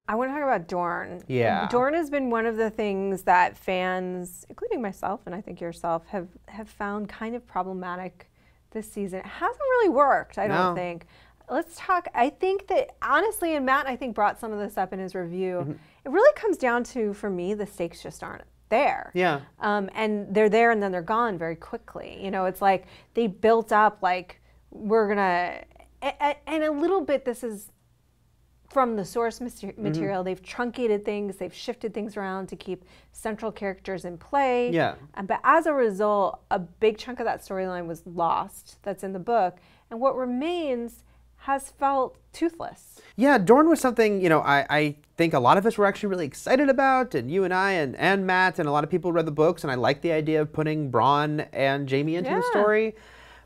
I want to talk about Dorne. Yeah. Dorne has been one of the things that fans, including myself and I think yourself, have found kind of problematic this season. It hasn't really worked, I don't think. Let's talk. I think that honestly, and Matt, I think, brought some of this up in his review. It really comes down to, for me, the stakes just aren't there. Yeah. And they're there and then they're gone very quickly. You know, it's like they built up like we're gonna, and a little bit this is from the source material. They've truncated things, they've shifted things around to keep central characters in play. Yeah. But as a result, a big chunk of that storyline was lost that's in the book. And what remains has felt toothless. Yeah, Dorne was something, you know, I think a lot of us were actually really excited about, and you and I and Matt and a lot of people read the books, and I like the idea of putting Bronn and Jaime into the story.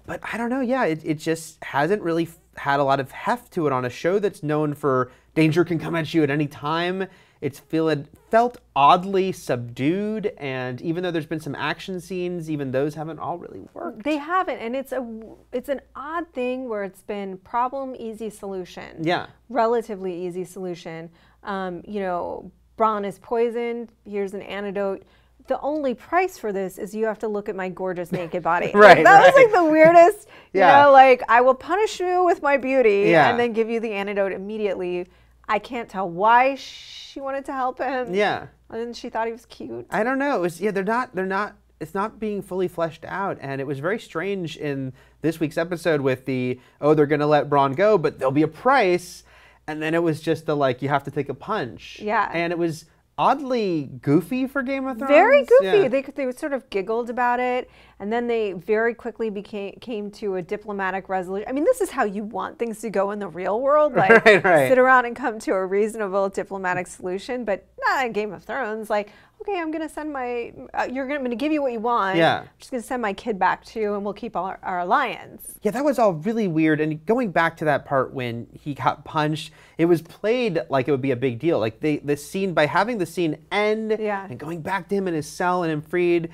But I don't know, yeah, it just hasn't really had a lot of heft to it on a show that's known for danger can come at you at any time. It's felt oddly subdued, and even though there's been some action scenes, even those haven't all really worked. They haven't, and it's an odd thing where it's been problem, easy solution. Yeah. Relatively easy solution. You know, Bronn is poisoned, here's an antidote. The only price for this is you have to look at my gorgeous naked body. Right, that was like the weirdest, you Yeah. know, like I will punish you with my beauty Yeah. and then give you the antidote immediately. I can't tell why she wanted to help him. Yeah. And she thought he was cute. I don't know. It was, yeah, they're not, it's not being fully fleshed out. And it was very strange in this week's episode with the, oh, they're going to let Bronn go, but there'll be a price. And then it was just the, like, you have to take a punch. Yeah. And it was oddly goofy for Game of Thrones. Very goofy. Yeah. They sort of giggled about it, and then they very quickly came to a diplomatic resolution. I mean, this is how you want things to go in the real world, like Right. sit around and come to a reasonable diplomatic solution, but not in Game of Thrones. Like, okay, I'm going to send my, I'm going to give you what you want. Yeah. I'm just going to send my kid back to you, and we'll keep our alliance. Yeah, that was all really weird. And going back to that part when he got punched, it was played like it would be a big deal. Like the scene, by having the scene end and going back to him in his cell and him freed,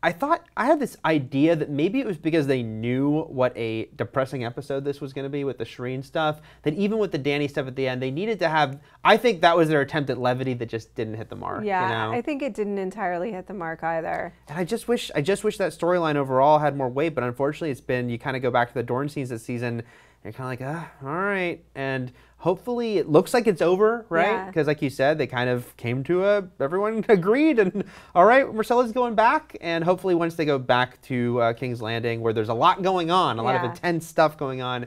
I had this idea that maybe it was because they knew what a depressing episode this was going to be with the Shireen stuff, that even with the Dany stuff at the end, they needed to have, I think that was their attempt at levity that just didn't hit the mark. Yeah, you know? I think it didn't entirely hit the mark either. And I just wish that storyline overall had more weight, but unfortunately it's been, you kind of go back to the Dorne scenes this season, and you're kind of like, all right. And hopefully it looks like it's over, right? Because like you said, they kind of came to everyone agreed, and all right, Myrcella's going back, and hopefully once they go back to King's Landing, where there's a lot going on, a lot of intense stuff going on,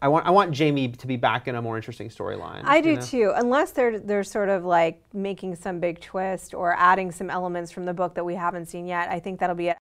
I want Jaime to be back in a more interesting storyline. I do too, unless they're sort of like making some big twist or adding some elements from the book that we haven't seen yet. I think that'll be it.